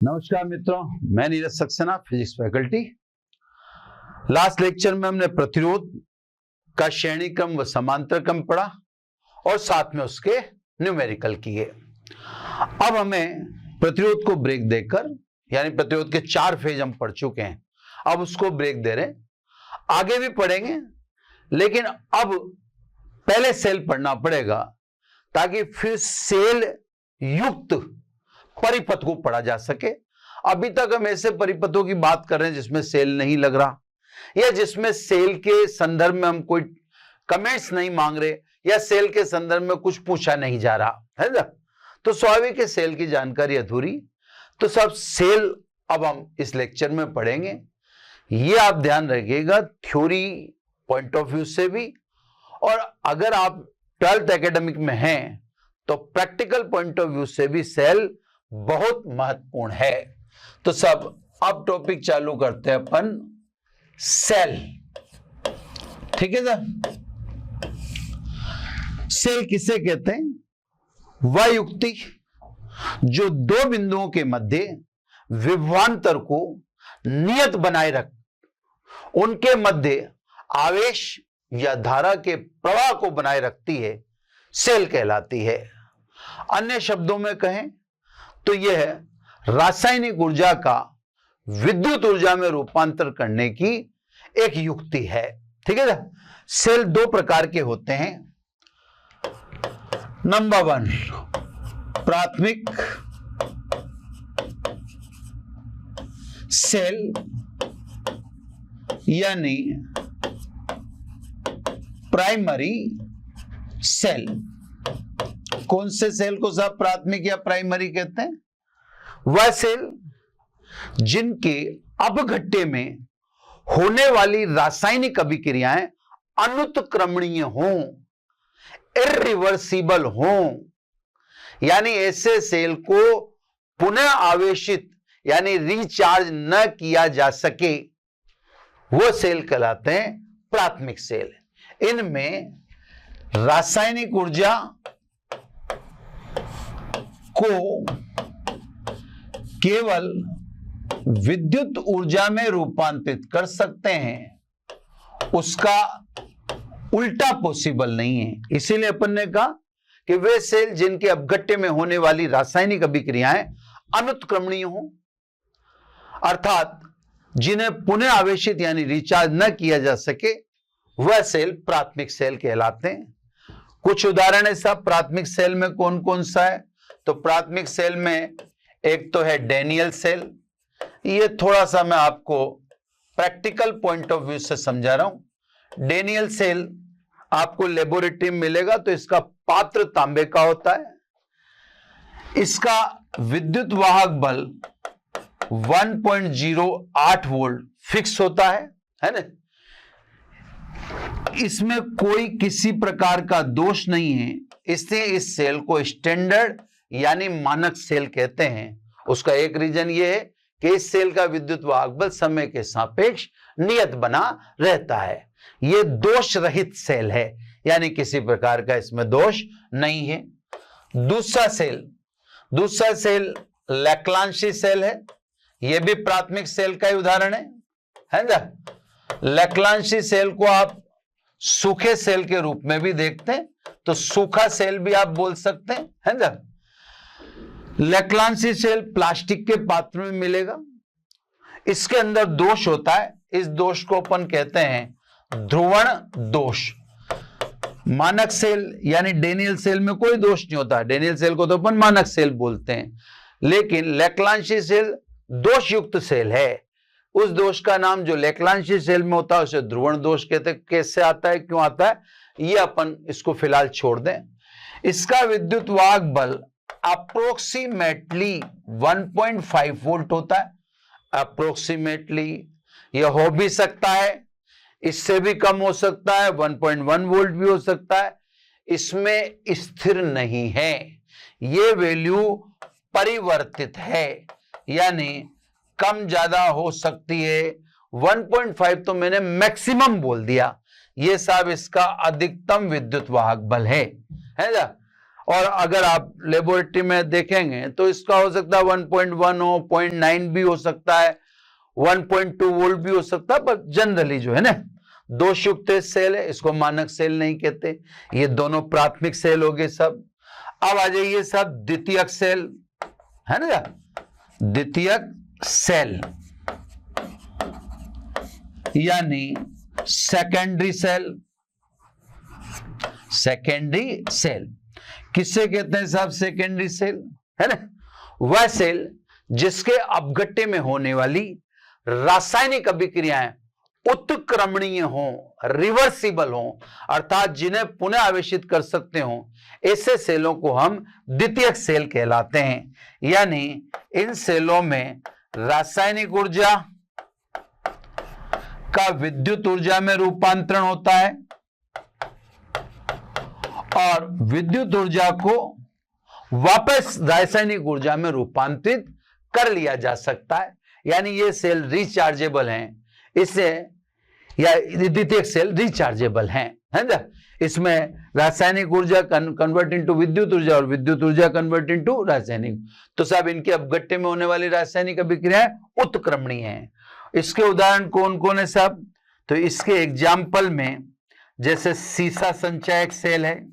नमस्कार मित्रों, मैं Neeraj Saxena, physics faculty. Last lecture में हमने प्रतिरोध का श्रेणी क्रम व समांतर क्रम पढ़ा और साथ में उसके न्यूमेरिकल किए। अब हमें प्रतिरोध को ब्रेक देकर, यानी प्रतिरोध के 4 फेज हम पढ़ चुके हैं, अब उसको ब्रेक दे रहे हैं। आगे भी पढ़ेंगे, लेकिन अब पहले सेल पढ़ना पड़ेगा ताकि फिर सेल युक्त परिपथ को पढ़ा जा सके। अभी तक हम ऐसे परिपथों की बात कर रहे हैं जिसमें सेल नहीं लग रहा, या जिसमें सेल के संदर्भ में हम कोई कमेंट्स नहीं मांग रहे, या सेल के संदर्भ में कुछ पूछा नहीं जा रहा है ना। तो स्वाभाविक है सेल की जानकारी अधूरी। तो सब सेल अब हम इस लेक्चर में पढ़ेंगे। ये आप ध्यान रखिएगा, थ्योरी पॉइंट ऑफ व्यू से भी, और अगर आप 12th एकेडमिक में हैं तो प्रैक्टिकल पॉइंट ऑफ व्यू से भी सेल बहुत महत्वपूर्ण है। तो सब अब टॉपिक चालू करते हैं अपन सेल। ठीक है सर। सेल किसे कहते हैं? वह युक्ति जो दो बिंदुओं के मध्य विभवांतर को नियत बनाए रख उनके मध्य आवेश या धारा के प्रवाह को बनाए रखती है, सेल कहलाती है। अन्य शब्दों में कहें तो यह रासायनिक ऊर्जा का विद्युत ऊर्जा में रूपांतर करने की एक युक्ति है। ठीक है ना। सेल दो प्रकार के होते हैं। नंबर 1, प्राथमिक सेल, यानी प्राइमरी सेल। कौन से सेल को साहब प्राथमिक या प्राइमरी कहते हैं? वह सेल जिनके अपघट्य में होने वाली रासायनिक अभिक्रियाएं अनुत्क्रमणीय हों, इरिवर्सिबल हों, यानी ऐसे सेल को पुनः आवेशित यानी रिचार्ज न किया जा सके, वो सेल कहलाते हैं प्राथमिक सेल। इनमें रासायनिक ऊर्जा को केवल विद्युत ऊर्जा में रूपांतरित कर सकते हैं, उसका उल्टा पॉसिबल नहीं है। इसीलिए अपन ने कहा कि वे सेल जिनके अपघट्य में होने वाली रासायनिक अभिक्रियाएं अनुत्क्रमणीय हों, अर्थात जिन्हें पुनः आवेशित यानी रिचार्ज न किया जा सके, वह सेल प्राथमिक सेल कहलाते हैं। कुछ उदाहरण है साहब प्राथमिक सेल में कौन कौन सा है? तो प्राथमिक सेल में एक तो है डेनियल सेल। ये थोड़ा सा मैं आपको प्रैक्टिकल पॉइंट ऑफ व्यू से समझा रहा हूं। डेनियल सेल आपको लेबोरेटरी में मिलेगा, तो इसका पात्र तांबे का होता है। इसका विद्युत वाहक बल 1.08 वोल्ट फिक्स होता है ना। इसमें कोई किसी प्रकार का दोष नहीं है, इसलिए इस सेल को स्टैंडर्ड यानी मानक सेल कहते हैं। उसका एक रीजन यह है कि इस सेल का विद्युत वाहक बल समय के सापेक्ष नियत बना रहता है। यह दोष रहित सेल है, यानी किसी प्रकार का इसमें दोष नहीं है। दूसरा सेल लैक्लांशी सेल है। यह भी प्राथमिक सेल का ही उदाहरण है ना। लैक्लांशी सेल को आप सूखे सेल के रूप में भी देखते हैं, तो सूखा सेल भी आप बोल सकते हैं, है ना। लैक्लांशी सेल प्लास्टिक के पात्र में मिलेगा। इसके अंदर दोष होता है, इस दोष को अपन कहते हैं ध्रुवण दोष। मानक सेल यानी डेनियल सेल में कोई दोष नहीं होता। डेनियल सेल को तो अपन मानक सेल बोलते हैं, लेकिन लैक्लांशी सेल दोष युक्त सेल है। उस दोष का नाम जो लैक्लांशी सेल में होता है उसे ध्रुवण दोष कहते हैं। कैसे आता है, क्यों आता है, ये अपन इसको फिलहाल छोड़ दें। इसका विद्युत वाहक बल अप्रोक्सीमेटली 1.5 वोल्ट होता है। अप्रोक्सीमेटली यह हो भी सकता है, इससे भी कम हो सकता है, 1.1 वोल्ट भी हो सकता है। इसमें स्थिर नहीं है, यह वैल्यू परिवर्तित है, यानी कम ज्यादा हो सकती है। 1.5 तो मैंने मैक्सिमम बोल दिया। यह साहब इसका अधिकतम विद्युत वाहक बल है ना। और अगर आप लेबोरेटरी में देखेंगे तो इसका हो सकता है 1.1 हो, 0.9 भी हो सकता है, 1.2 वोल्ट भी हो सकता है, पर जनरली जो है ना दोषयुक्त सेल है, इसको मानक सेल नहीं कहते। ये दोनों प्राथमिक सेल हो गए सब। अब आ जाइए सब द्वितीयक सेल, है ना, द्वितीयक सेल यानी सेकेंडरी सेल। सेकेंडरी सेल किससे कहते हैं साहब? सेकेंडरी सेल, है ना, वह सेल जिसके अपघट्य में होने वाली रासायनिक अभिक्रियाएं उत्क्रमणीय हो, रिवर्सिबल हो, अर्थात जिन्हें पुनः आवेशित कर सकते हो, ऐसे सेलों को हम द्वितीयक सेल कहलाते हैं। यानी इन सेलों में रासायनिक ऊर्जा का विद्युत ऊर्जा में रूपांतरण होता है और विद्युत ऊर्जा को वापस रासायनिक ऊर्जा में रूपांतरित कर लिया जा सकता है। यानी ये सेल रिचार्जेबल हैं, इससे या द्वितीयक सेल रिचार्जेबल हैं, है ना। इसमें रासायनिक ऊर्जा कन्वर्ट इनटू विद्युत ऊर्जा और विद्युत ऊर्जा कन्वर्ट इनटू रासायनिक। तो साहब इनके अपघट्य में होने वाली रासायनिक अभिक्रियाएं उत्क्रमणीय हैं। इसके उदाहरण कौन कौन है साहब? तो इसके एग्जाम्पल में जैसे सीसा संचायक सेल है,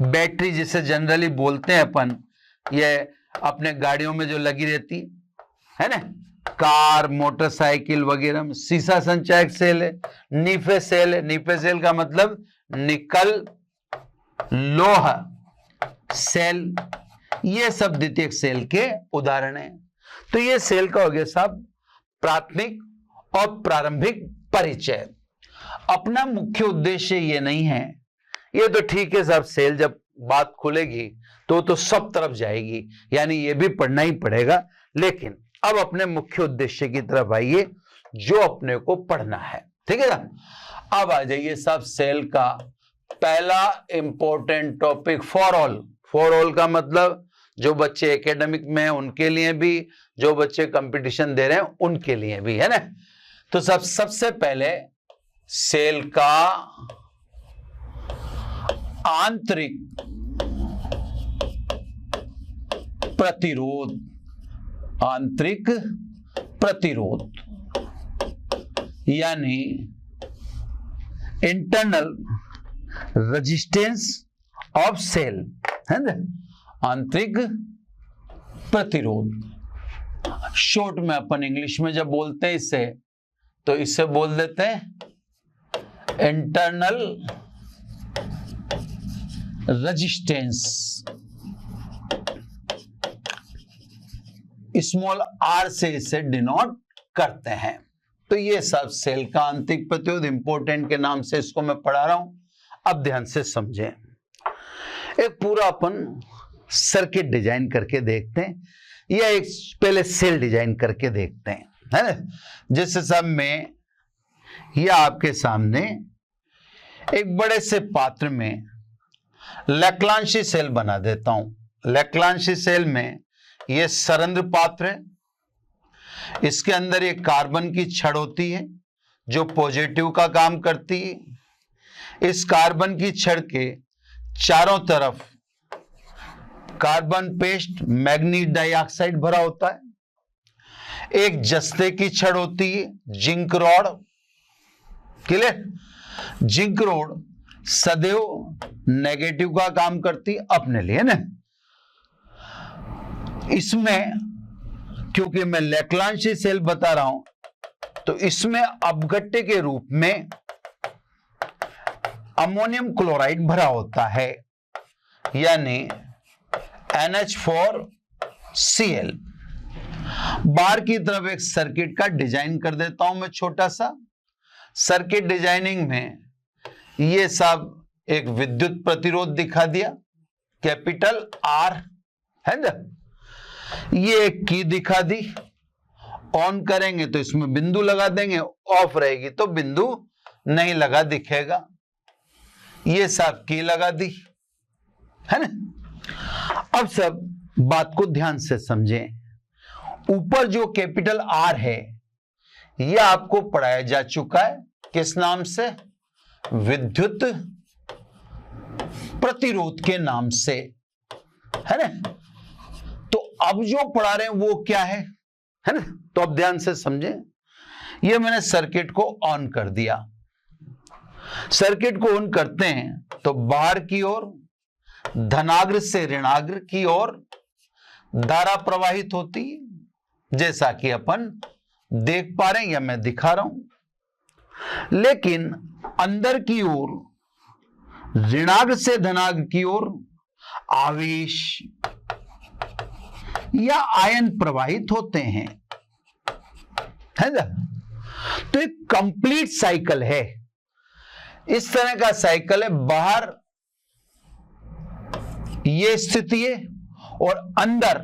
बैटरी जिसे जनरली बोलते हैं अपन, ये अपने गाड़ियों में जो लगी रहती है ना, कार मोटरसाइकिल वगैरह में सीसा संचायक सेल है। नीफे सेल है, नीफे सेल का मतलब निकल लोह सेल, ये सब द्वितीयक सेल के उदाहरण हैं। तो ये सेल का हो गया साहब प्राथमिक और प्रारंभिक परिचय। अपना मुख्य उद्देश्य ये नहीं है, ये तो ठीक है साहब, सेल जब बात खुलेगी तो सब तरफ जाएगी, यानी ये भी पढ़ना ही पड़ेगा। लेकिन अब अपने मुख्य उद्देश्य की तरफ आइए जो अपने को पढ़ना है, ठीक है ना। अब आ जाइए साहब सेल का पहला important topic, for all. For all का मतलब जो बच्चे एकेडमिक में हैं उनके लिए भी, जो बच्चे कंपटीशन दे रहे हैं उनके लिए भी, है ना। तो सबसे पहले सेल का आंतरिक प्रतिरोध, आंतरिक प्रतिरोध यानी इंटरनल रेजिस्टेंस ऑफ सेल, है ना, आंतरिक प्रतिरोध। शॉर्ट में अपन इंग्लिश में जब बोलते हैं इससे, तो इससे बोल देते हैं इंटरनल रेजिस्टेंस, स्मॉल आर से इसे डिनोट करते हैं। तो ये सब सेल का आंतरिक प्रतिरोध, इंपोर्टेंट के नाम से इसको मैं पढ़ा रहा हूं। अब ध्यान से समझें, एक पूरा अपन सर्किट डिजाइन करके देखते हैं, या एक पहले सेल डिजाइन करके देखते हैं, है ना। जिस सब में यह आपके सामने एक बड़े से पात्र में लैक्लांशी सेल बना देता हूं। लैक्लांशी सेल में यह सरंध्र पात्र है, इसके अंदर एक कार्बन की छड़ होती है जो पॉजिटिव का काम करती है। इस कार्बन की छड़ के चारों तरफ कार्बन पेस्ट मैग्नीज डाइऑक्साइड भरा होता है। एक जस्ते की छड़ होती है, zinc rod, clear. Zinc rod सदैव नेगेटिव का काम करती है अपने लिए ना। इसमें क्योंकि मैं लैक्लांशी सेल बता रहा हूं, तो इसमें अपघट्य के रूप में अमोनियम क्लोराइड भरा होता है, यानी NH4Cl। बाहर की तरफ एक सर्किट का डिजाइन कर देता हूं मैं, छोटा सा सर्किट डिजाइनिंग में ये सब एक विद्युत प्रतिरोध दिखा दिया, कैपिटल R, है ना। ये एक की दिखा दी, ऑन करेंगे तो इसमें बिंदु लगा देंगे, ऑफ रहेगी तो बिंदु नहीं लगा दिखेगा। ये सब की लगा दी, है ना। अब सब बात को ध्यान से समझें। ऊपर जो कैपिटल R है यह आपको पढ़ाया जा चुका है, किस नाम से? विद्युत प्रतिरोध के नाम से, है ना। तो अब जो पढ़ा रहे हैं वो क्या है ना। तो अब ध्यान से समझें, ये मैंने सर्किट को ऑन कर दिया। सर्किट को ऑन करते हैं तो बाहर की ओर धनाग्र से ऋणाग्र की ओर धारा प्रवाहित होती है, जैसा कि अपन देख पा रहे हैं या मैं दिखा रहा हूं। लेकिन अंदर की ओर ऋणाग्र से धनाग्र की ओर आवेश या आयन प्रवाहित होते हैं, है ना। तो एक कंप्लीट साइकिल है, इस तरह का साइकिल है। बाहर ये स्थिति है और अंदर,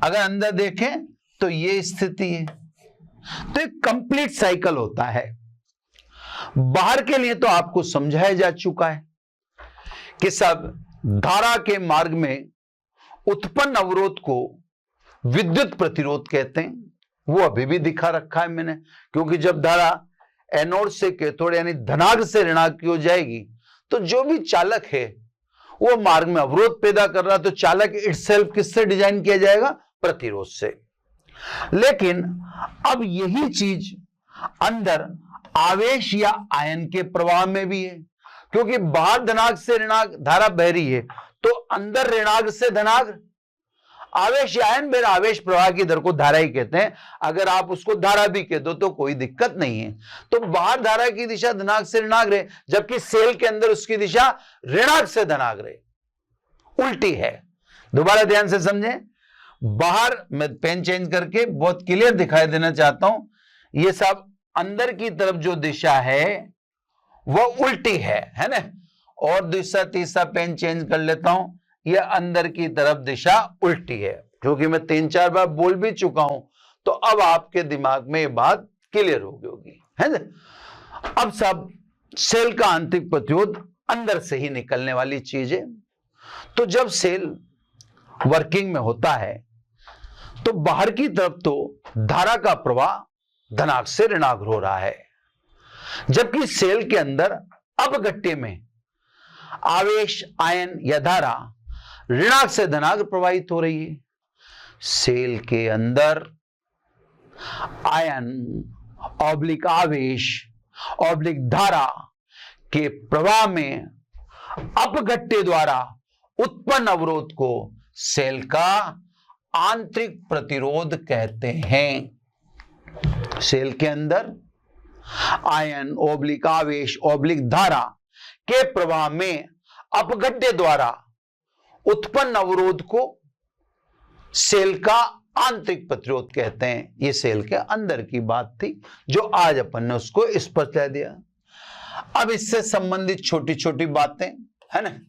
अगर अंदर देखें तो ये स्थिति है। तो एक कंप्लीट साइकिल होता है। बाहर के लिए तो आपको समझाया जा चुका है कि सब धारा के मार्ग में उत्पन्न अवरोध को विद्युत प्रतिरोध कहते हैं। वो अभी भी दिखा रखा है मैंने, क्योंकि जब धारा एनोड से कैथोड यानी धनाग्र से ऋणाग्र की हो जाएगी तो जो भी चालक है वो मार्ग में अवरोध पैदा कर रहा है, तो चालक इटसेल्फ किससे डिजाइन किया जाएगा? प्रतिरोध से। लेकिन अब यही चीज अंदर आवेश या आयन के प्रवाह में भी है, क्योंकि बाहर धनाग्र से ऋणाग्र धारा बह रही है, तो अंदर ऋणाग्र से धनाग्र आवेश या आयन बह रहा। आवेश प्रवाह की दर को धारा ही कहते हैं। अगर आप उसको धारा भी कह दो तो कोई दिक्कत नहीं है। तो बाहर धारा की दिशा धनाग्र से ऋणाग्र है, जबकि सेल के अंदर उसकी दिशा ऋणाग्र से धनाग्र है, उल्टी है। दोबारा ध्यान से समझें। बाहर मैं पेन चेंज करके बहुत क्लियर दिखाई देना चाहता हूं, ये सब अंदर की तरफ जो दिशा है वह उल्टी है ना। और दूसरा तीसरा पेन चेंज कर लेता हूं, यह अंदर की तरफ दिशा उल्टी है, क्योंकि मैं 3-4 बार बोल भी चुका हूं। तो अब आपके दिमाग में यह बात क्लियर हो गई होगी, है ना। अब सब सेल का आंतरिक प्रतिरोध अंदर से ही निकलने वाली चीज है। तो जब सेल वर्किंग में होता है तो बाहर की तरफ तो धारा का प्रवाह धनाग्र से ऋणाग्र हो रहा है, जबकि सेल के अंदर अपघट्य में आवेश आयन या धारा ऋणाग्र से धनाग्र प्रवाहित हो रही है। सेल के अंदर आयन ऑब्लिक आवेश ऑब्लिक धारा के प्रवाह में अपघट्य द्वारा उत्पन्न अवरोध को सेल का आंतरिक प्रतिरोध कहते हैं। सेल के अंदर आयन ऑब्लिक आवेश ऑब्लिक धारा के प्रवाह में अपघट्य द्वारा उत्पन्न अवरोध को सेल का आंतरिक प्रतिरोध कहते हैं। ये सेल के अंदर की बात थी जो आज अपन ने उसको स्पष्ट कर दिया। अब इससे संबंधित छोटी छोटी बातें, है ना।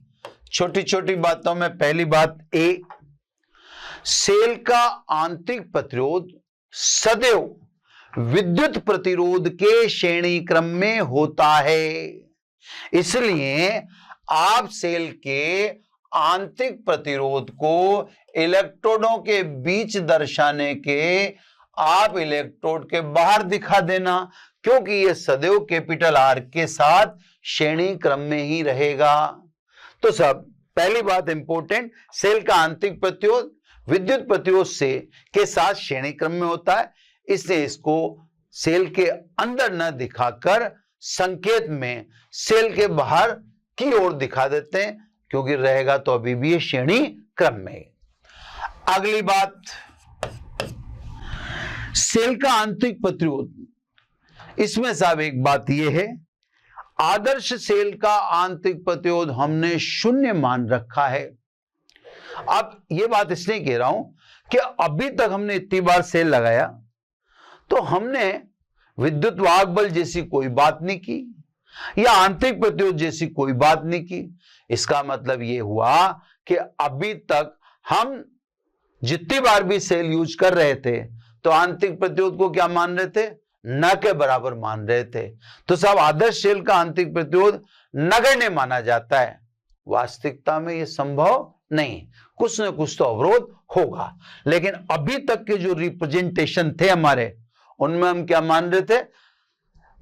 छोटी छोटी बातों में पहली बात ए, सेल का आंतरिक प्रतिरोध सदैव विद्युत प्रतिरोध के श्रेणी क्रम में होता है। इसलिए आप सेल के आंतरिक प्रतिरोध को इलेक्ट्रोडों के बीच दर्शाने के आप इलेक्ट्रोड के बाहर दिखा देना, क्योंकि यह सदैव कैपिटल आर के साथ श्रेणी क्रम में ही रहेगा। तो सब पहली बात इंपॉर्टेंट, सेल का आंतरिक प्रतिरोध विद्युत प्रतिरोध से के साथ श्रेणी क्रम में होता है। इसलिए इसको सेल के अंदर न दिखाकर संकेत में सेल के बाहर की ओर दिखा देते हैं, क्योंकि रहेगा तो अभी भी ये श्रेणी क्रम में। अगली बात, सेल का आंतरिक प्रतिरोध, इसमें साहब एक बात यह है, आदर्श सेल का आंतरिक प्रतिरोध हमने 0 मान रखा है। अब यह बात इसलिए कह रहा हूं कि अभी तक हमने इतनी बार सेल लगाया तो हमने विद्युत वाहक बल जैसी कोई बात नहीं की या आंतरिक प्रतिरोध जैसी कोई बात नहीं की। इसका मतलब यह हुआ कि अभी तक हम जितनी बार भी सेल यूज कर रहे थे तो आंतरिक प्रतिरोध को क्या मान रहे थे? न के बराबर मान रहे थे। तो साहब आदर्श सेल का आंतरिक प्रतिरोध नगण्य माना जाता है। वास्तविकता में यह संभव नहीं, कुछ न कुछ तो अवरोध होगा। लेकिन अभी तक के जो रिप्रेजेंटेशन थे हमारे, उनमें हम क्या मान रहे थे?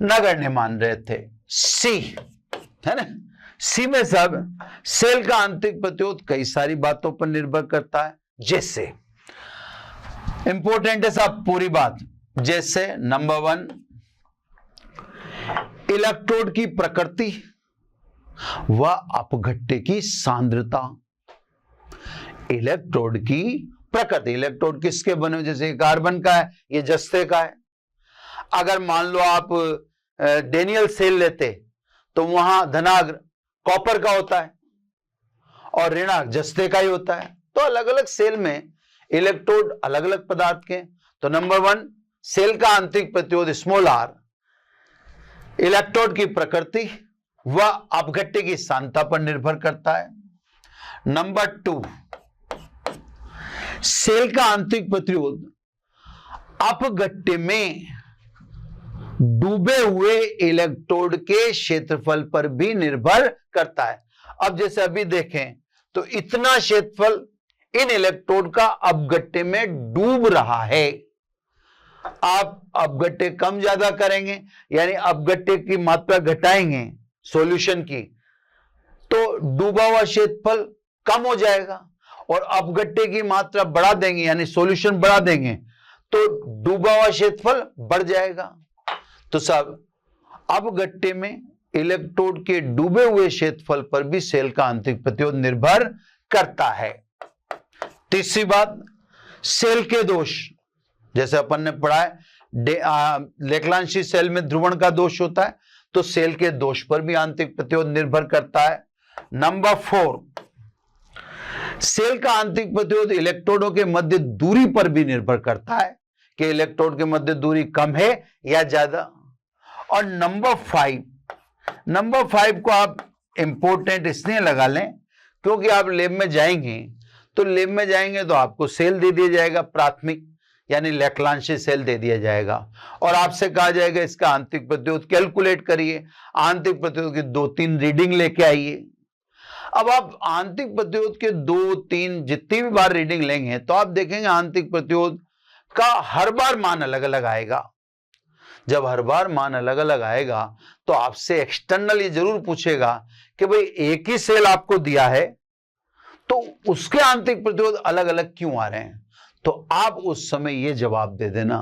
नगण्य मान रहे थे। सी, है ना। सी में सब सेल का आंतरिक प्रतिरोध कई सारी बातों पर निर्भर करता है, जैसे इंपॉर्टेंट है साहब पूरी बात, जैसे नंबर 1 इलेक्ट्रोड की प्रकृति व अपघट्य की सांद्रता। इलेक्ट्रोड की प्रकृति, इलेक्ट्रोड किसके बने, जैसे कार्बन का है, ये जस्ते का है। अगर मान लो आप डेनियल सेल लेते तो वहां धनाग्र कॉपर का होता है और ऋणाग्र जस्ते का ही होता है। तो अलग अलग सेल में इलेक्ट्रोड अलग अलग पदार्थ के। तो नंबर 1 सेल का आंतरिक प्रतिरोध स्मॉल आर इलेक्ट्रोड की प्रकृति व अपघट्य की सांद्रता पर निर्भर करता है। नंबर 2 सेल का आंतरिक प्रतिरोध अपघट्य में डूबे हुए इलेक्ट्रोड के क्षेत्रफल पर भी निर्भर करता है। अब जैसे अभी देखें तो इतना क्षेत्रफल इन इलेक्ट्रोड का अपघट्य में डूब रहा है। आप अपघट्य कम ज्यादा करेंगे, यानी अपघट्य की मात्रा घटाएंगे सॉल्यूशन की, तो डूबा हुआ क्षेत्रफल कम हो जाएगा, और अपघट्य की मात्रा बढ़ा देंगे यानी सॉल्यूशन बढ़ा देंगे तो डूबा हुआ क्षेत्रफल बढ़ जाएगा। तो साहब अपघट्य में इलेक्ट्रोड के डूबे हुए क्षेत्रफल पर भी सेल का आंतरिक प्रतिरोध निर्भर करता है। तीसरी बात, सेल के दोष, जैसे अपन ने पढ़ा है लेक्लांशी सेल में ध्रुवण का दोष होता है, तो सेल के दोष पर भी आंतरिक प्रतिरोध निर्भर करता है। नंबर 4 सेल का आंतरिक प्रतिरोध इलेक्ट्रोडों के मध्य दूरी पर भी निर्भर करता है कि इलेक्ट्रोड के मध्य दूरी कम है या ज्यादा। और नंबर 5 को आप इंपॉर्टेंट इसलिए लगा लें क्योंकि आप लैब में जाएंगे तो आपको सेल दे दिया जाएगा, प्राथमिक यानी लेक्लांशी सेल दे दिया जाएगा, और आपसे कहा जाएगा इसका आंतरिक प्रतिरोध कैलकुलेट करिए, आंतरिक प्रतिरोध की 2-3 रीडिंग लेके आइए। अब आप आंतरिक प्रतिरोध के 2-3 जितनी भी बार रीडिंग लेंगे तो आप देखेंगे आंतरिक प्रतिरोध का हर बार मान अलग अलग आएगा। जब हर बार मान अलग अलग आएगा तो आपसे एक्सटर्नल ये जरूर पूछेगा कि भाई एक ही सेल आपको दिया है तो उसके आंतरिक प्रतिरोध अलग अलग क्यों आ रहे हैं। तो आप उस समय ये जवाब दे देना,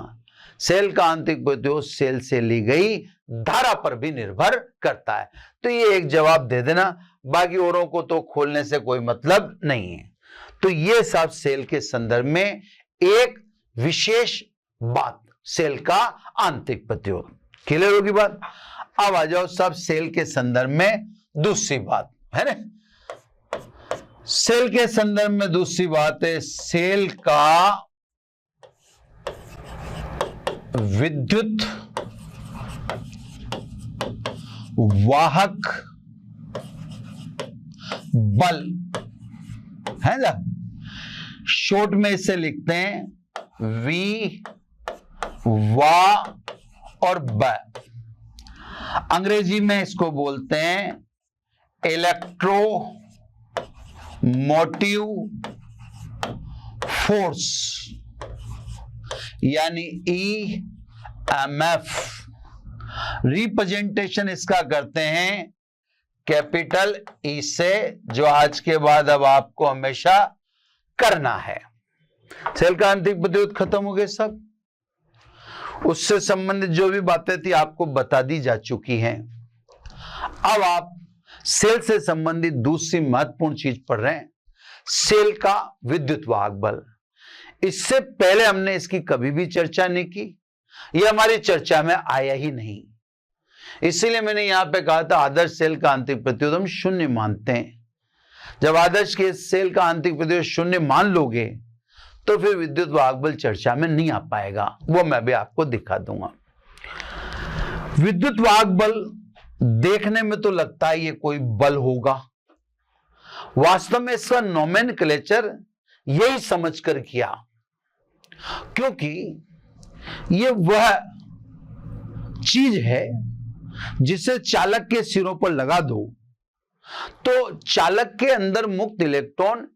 सेल का आंतरिक प्रतिरोध सेल से ली गई धारा पर भी निर्भर करता है। तो ये एक जवाब दे देना, बाकी औरों को तो खोलने से कोई मतलब नहीं है। तो ये सब सेल के संदर्भ में एक विशेष बात, सेल का आंतरिक प्रतिरोध। क्लियर होगी बात। अब आ जाओ सब सेल के संदर्भ में दूसरी बात है ना। सेल के संदर्भ में दूसरी बात है सेल का विद्युत वाहक बल है ना, शॉर्ट में इसे लिखते हैं वी वा और ब। अंग्रेजी में इसको बोलते हैं इलेक्ट्रो मोटिव फोर्स यानी EMF। रिप्रेजेंटेशन इसका करते हैं कैपिटल E से, जो आज के बाद अब आपको हमेशा करना है। सेल का आंतरिक प्रतिरोध खत्म हो गए सब, उससे संबंधित जो भी बातें थी आपको बता दी जा चुकी हैं। अब आप सेल से संबंधित दूसरी महत्वपूर्ण चीज पढ़ रहे हैं, सेल का विद्युत वाहक बल। इससे पहले हमने इसकी कभी भी चर्चा नहीं की, यह हमारी चर्चा में आया ही नहीं। इसीलिए मैंने यहां पे कहा था आदर्श सेल का आंतरिक प्रतिरोध हम 0 मानते हैं। जब आदर्श के सेल का आंतरिक प्रतिरोध 0 मान लोगे तो फिर विद्युत वाहक बल चर्चा में नहीं आ पाएगा, वो मैं भी आपको दिखा दूंगा। विद्युत वाहक बल देखने में तो लगता है ये कोई बल होगा, वास्तव में इसका नोमेनक्लेचर यही समझकर किया, क्योंकि ये वह चीज है जिसे चालक के सिरों पर लगा दो तो चालक के अंदर मुक्त इलेक्ट्रॉन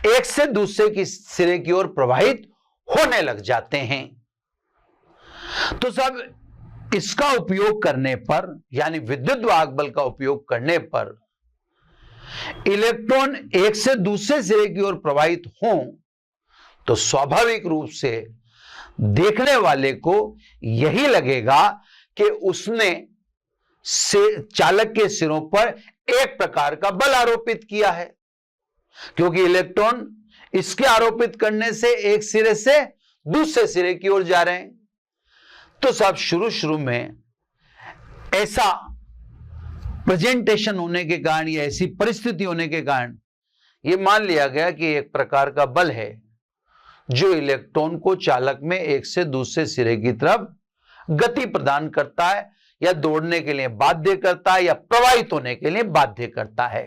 एक से दूसरे की सिरे की ओर प्रवाहित होने लग जाते हैं। तो सब इसका उपयोग करने पर, यानी विद्युत वाहक बल का उपयोग करने पर इलेक्ट्रॉन एक से दूसरे सिरे की ओर प्रवाहित हों तो स्वाभाविक रूप से देखने वाले को यही लगेगा कि उसने चालक के सिरों पर एक प्रकार का बल आरोपित किया है, क्योंकि इलेक्ट्रॉन इसके आरोपित करने से एक सिरे से दूसरे सिरे की ओर जा रहे हैं। तो साहब शुरू में ऐसा प्रेजेंटेशन होने के कारण या ऐसी परिस्थिति होने के कारण यह मान लिया गया कि एक प्रकार का बल है जो इलेक्ट्रॉन को चालक में एक से दूसरे सिरे की तरफ गति प्रदान करता है या दौड़ने के लिए बाध्य करता है या प्रवाहित होने के लिए बाध्य करता है।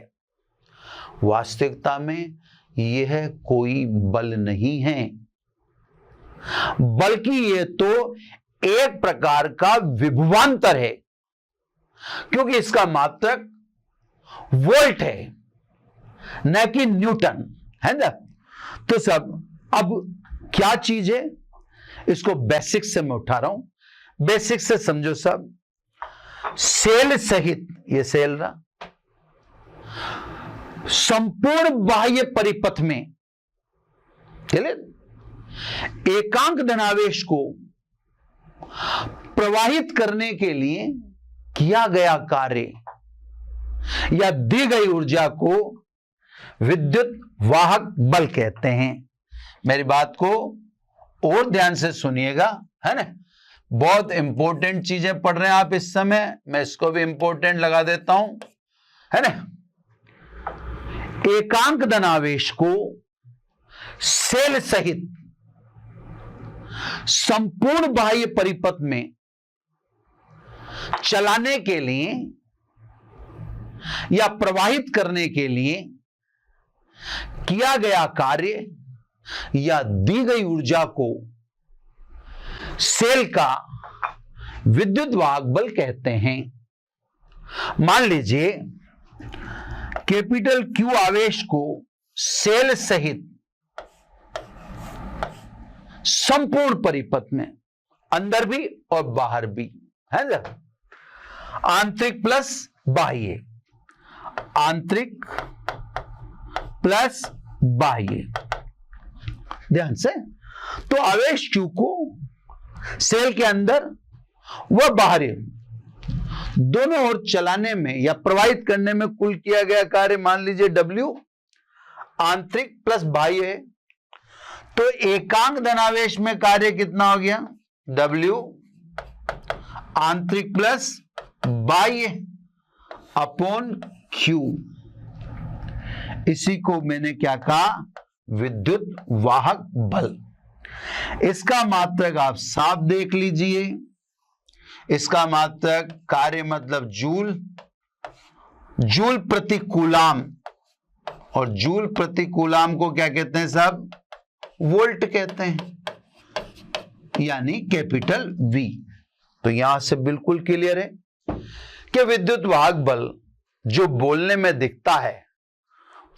वास्तविकता में यह कोई बल नहीं है, बल्कि यह तो एक प्रकार का विभवांतर है, क्योंकि इसका मात्रक वोल्ट है न कि न्यूटन, है ना। तो सब अब क्या चीज है, इसको बेसिक से मैं उठा रहा हूं। बेसिक से समझो सब, सेल सहित, ये सेल रहा, संपूर्ण बाह्य परिपथ में चले एकांक धनावेश को प्रवाहित करने के लिए किया गया कार्य या दी गई ऊर्जा को विद्युत वाहक बल कहते हैं। मेरी बात को और ध्यान से सुनिएगा, है ना। बहुत इंपॉर्टेंट चीजें पढ़ रहे हैं आप इस समय, मैं इसको भी इंपॉर्टेंट लगा देता हूं, है ना। एकांक धनावेश को सेल सहित संपूर्ण बाह्य परिपथ में चलाने के लिए या प्रवाहित करने के लिए किया गया कार्य या दी गई ऊर्जा को सेल का विद्युत वाहक बल कहते हैं। मान लीजिए कैपिटल क्यू आवेश को सेल सहित संपूर्ण परिपथ में, अंदर भी और बाहर भी, है ना, आंतरिक प्लस बाह्य, आंतरिक प्लस बाह्य, ध्यान से। तो आवेश Q को सेल के अंदर व बाहर दोनों ओर चलाने में या प्रवाहित करने में कुल किया गया कार्य मान लीजिए W आंतरिक प्लस बाह्य है। तो एकांक धनावेश में कार्य कितना हो गया, W आंतरिक प्लस बाह्य अपॉन Q। इसी को मैंने क्या कहा, विद्युत वाहक बल। इसका मात्रक आप साफ देख लीजिए, इसका मात्रक कार्य मतलब जूल, जूल प्रति कूलाम, और जूल प्रति कूलाम को क्या कहते हैं साहब, वोल्ट कहते हैं, यानी कैपिटल V। तो यहां से बिल्कुल क्लियर है कि विद्युत वाहक बल जो बोलने में दिखता है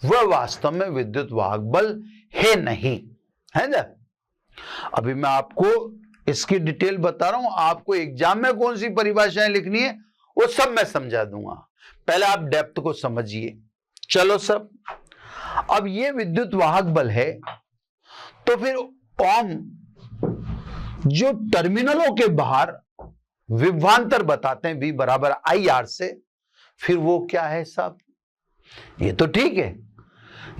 वह वास्तव में विद्युत वाहक बल है नहीं, है ना। अभी मैं आपको इसकी डिटेल बता रहा हूं, आपको एग्जाम में कौन सी परिभाषाएं लिखनी है वो सब मैं समझा दूंगा, पहले आप डेप्थ को समझिए। चलो सब, अब ये विद्युत वाहक बल है, तो फिर ओम जो टर्मिनलों के बाहर विभवांतर बताते हैं V बराबर IR से, फिर वो क्या है साहब, ये तो ठीक है,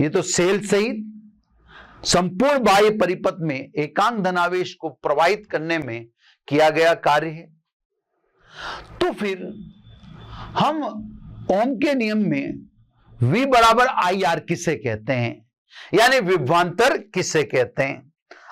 ये तो सेल सहित संपूर्ण बाह्य परिपथ में एकांक धनावेश को प्रवाहित करने में किया गया कार्य है। तो फिर हम ओम के नियम में V बराबर IR किसे कहते हैं, यानी विभवांतर किसे कहते हैं।